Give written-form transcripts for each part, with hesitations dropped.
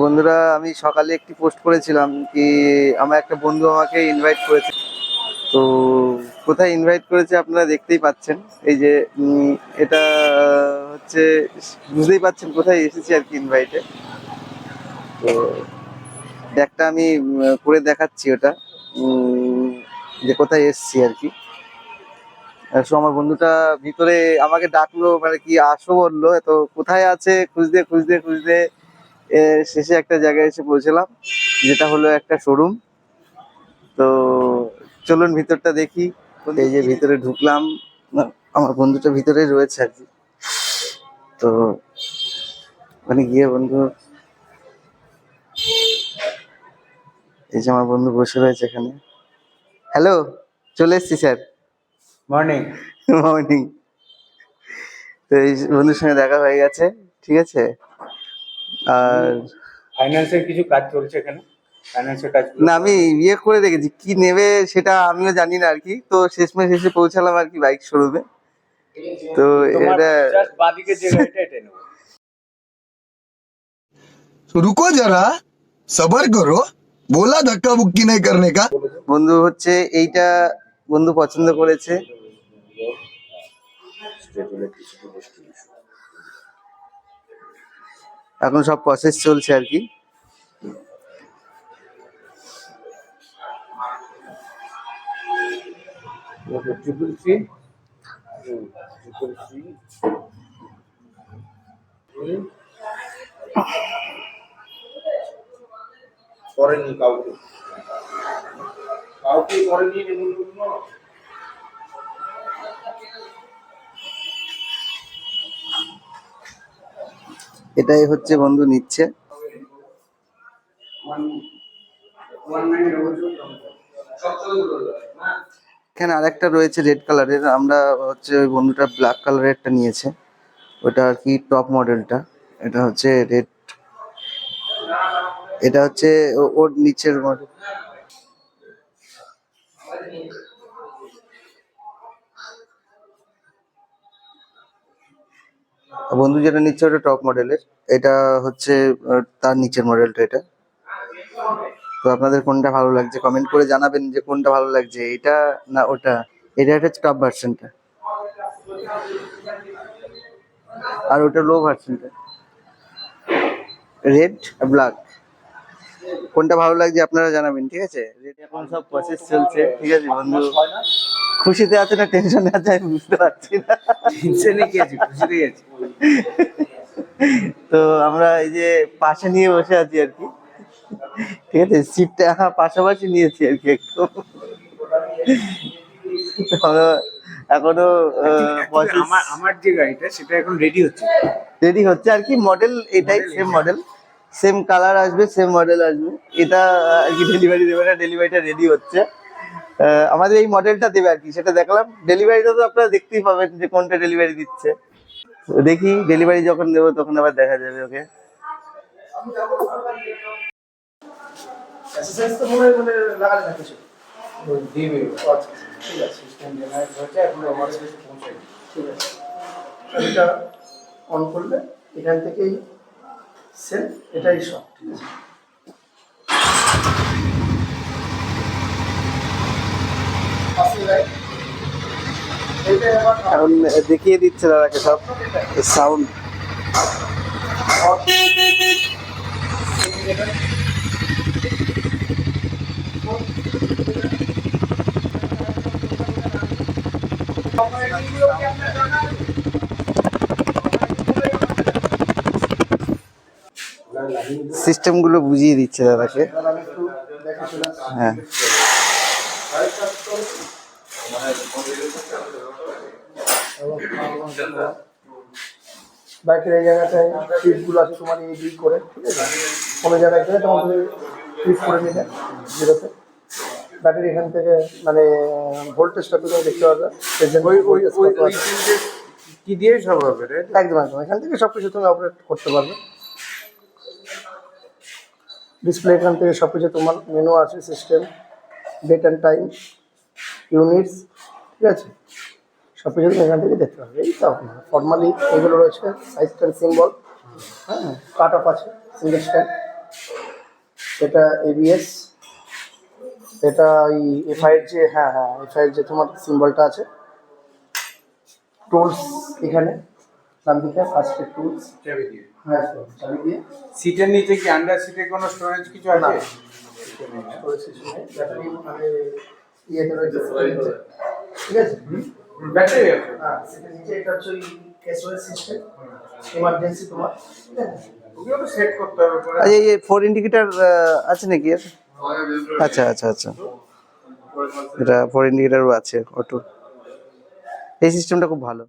বন্ধুরা, আমি সকালে একটি পোস্ট করেছিলাম কি আমার একটা বন্ধু আমাকে ইনভাইট করেছে। তো কোথায় ইনভাইট করেছে আপনারা দেখতেই পাচ্ছেন। এই যে এটা হচ্ছে, বুঝতেই পাচ্ছেন কোথায় এসেছি আর কি ইনভাইটে। তো একটা আমি করে দেখাচ্ছি ওটা, যে কোথায় এসেছি আর কি। আমার বন্ধুটা ভিতরে আমাকে ডাকলো, মানে কি আসো বললো। তো কোথায় আছে খুঁজতে খুঁজতে খুঁজতে শেষে একটা জায়গায় এসে পৌঁছলাম, যেটা হলো একটা শোরুম। তো চলুন ভিতরটা দেখি। এই যে ভিতরে ঢুকলাম, আমার বন্ধুটা ভিতরে রয়েছে আর কি। তো ওখানে গিয়ে বন্ধু, এই যে আমার বন্ধু বসে রয়েছে এখানে। হ্যালো, চলে এসছি স্যার। মর্নিং। মর্নিং। তো এই বন্ধুর সঙ্গে দেখা হয়ে গেছে, ঠিক আছে। আর ফাইন্যান্সের কিছু কাজ চলছে এখানে, ফাইন্যান্সের কাজ না, আমি ইয়ে করে রেখেছি, কি নেবে সেটা আমিও জানি না আর কি। তো শেষমেশ এসে পৌঁছালাম আর কি বাইক শোরুমে। তো তোমার এটা জাস্ট বাদিকে যে গাড়িটা এটা নেব। रुको जरा सबर करो बोला धक्का बुक्की नहीं करने का। বন্ধু হচ্ছে এইটা, বন্ধু পছন্দ করেছে। এখন সব প্রসেস চলছে আর কি। ট্রিপল সি করেনি, কাউকে কাউকে করেনি এমন কোনো। এটাই হচ্ছে বন্ধু নিচ্ছে। এখানে আরেকটা রয়েছে রেড কালারের, আমরা হচ্ছে ওই বন্ধুটা ব্ল্যাক কালারের একটা নিয়েছে, ওটা আর কি টপ মডেলটা। এটা হচ্ছে রেড, এটা হচ্ছে ওর নিচের মডেল। বন্ধু যেটা নিচ্ছে ওটা টপ মডেলের, এটা হচ্ছে তার নিচের মডেলটা এটা। তো আপনাদের কোনটা ভালো লাগছে কমেন্ট করে জানাবেন, যে কোনটা ভালো লাগছে, এটা না ওটা। এটা হচ্ছে টপ ভার্সনটা, আর ওটা লো ভার্সনটা, রেড ব্ল্যাক। কোনটা ভালো লাগছে আপনারা জানাবেন, ঠিক আছে। রেড এখন সব প্রসেস চলছে, ঠিক আছে। বন্ধু খুশিতে আছে না টেনশনে আছে আমি বুঝতে পারছি না। টেনশনে কি আছে, খুশিতেই আছে। তো আমরা এই যে পাশে নিয়ে বসে আছি আর কি, ঠিক আছে। সিটটা পাশাপাশি নিয়েছি আর কি একটু। এখনো আমার যে গাড়িটা সেটা এখন রেডি হচ্ছে আর কি। মডেল এটাই, সেম মডেল, সেম কালার আসবে, সেম মডেল আসবে। এটা আর কি ডেলিভারি দেবে না, ডেলিভারিটা রেডি হচ্ছে। আমাদের এই মডেলটা দেবে আর কি, সেটা দেখলাম। ডেলিভারিটা তো আপনারা দেখতেই পাবেন যে কোনটা ডেলিভারি দিচ্ছে। দেখি ডেলিভারি যখন দেবো তখন আবার দেখা যাবে। ওকে, দিবে। ঠিক আছে, সিস্টেম জেনারেট হয়েছে, এখন আমার কাছে পৌঁছায়। ঠিক আছে, এটা অন করলে এখান থেকেই সেল, এটাই সব। ঠিক আছে, এখন দেখিয়ে দিচ্ছে দাদাকে সব সাউন্ড। সিস্টেম গুলো বুঝিয়ে দিচ্ছে দাদাকে। হ্যাঁ, বাইকের এই জায়গাটায় সিটগুলো আছে তোমার এই দিক করে, ঠিক আছে। কোনো জায়গায় গেলে তোমাদের ক্লিক করে নিলে জিরোতে ব্যাটারি এখান থেকে মানে ভোল্টেজটা তুমি দেখতে পারবে। কি দিয়ে সব হবে রে? একদম একদম এখান থেকে সব কিছু তুমি অপারেট করতে পারবে। ডিসপ্লে এখান থেকে সব কিছু তোমার মেনু আছে, system, date and time, units, ঠিক আছে। সব কিছু তুমি এখান থেকে দেখতে পাবে। এই তো ফর্মালি এগুলো রয়েছে, সাইজ স্ট্যান্ড সিম্বল, হ্যাঁ, কাট অফ আছে, সিঙ্গেল স্ট্যান্ড, এটা এবিএস, এটা ওই এফআই এর যে এফআই এর যে তোমার সিম্বলটা আছে, টুলস এখানে ডান দিকে ফার্স্ট টুলস, চাবি দিয়ে। হ্যাঁ চাবি দিয়ে সিটের নিচে কি আন্ডার সিটে কোনো স্টোরেজ কিছু না, আছে? storage system নেই, ব্যাটারি মানে ইয়েতে রয়েছে, ঠিক আছে। ব্যাটারি আছে। হ্যাঁ সেটার নিচে এটা হচ্ছে ওই এসওএস সিস্টেম, ইমার্জেন্সি তোমার, ঠিক আছে। ওগুলো তো সেট করতে হবে পরে। আচ্ছা এই 4 ইন্ডিকেটর আছে নাকি এর? আচ্ছা আচ্ছা আচ্ছা, এটা 4 ইন্ডিকেটরও আছে অটো। এই সিস্টেমটা খুব ভালো।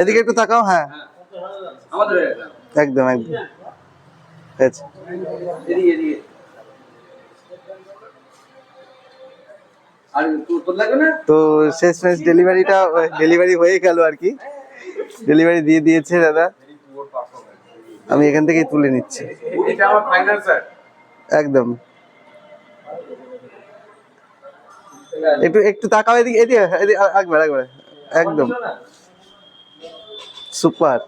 এদিকে একটু তাকাও, হ্যাঁ একদম একদম। আচ্ছা তো শেষমেশ ডেলিভারি হয়ে গেল আর কি, ডেলিভারি দিয়ে দিয়েছে দাদা, আমি এখান থেকেই তুলে নিচ্ছি। এটা আমার ফাইনাল স্যার। একদম একটু একটু তাকাও এদিকে, এদিকে এদিকে, একবার একবার, একদম সুপার।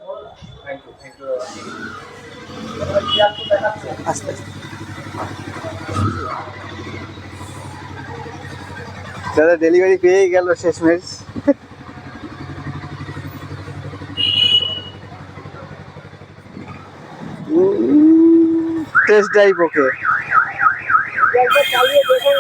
আস্তে আস্তে দাদা ডেলিভারি পেয়েই গেল শেষমেশ। টেস্ট ড্রাইভ ওকে। চালিয়ে দেখো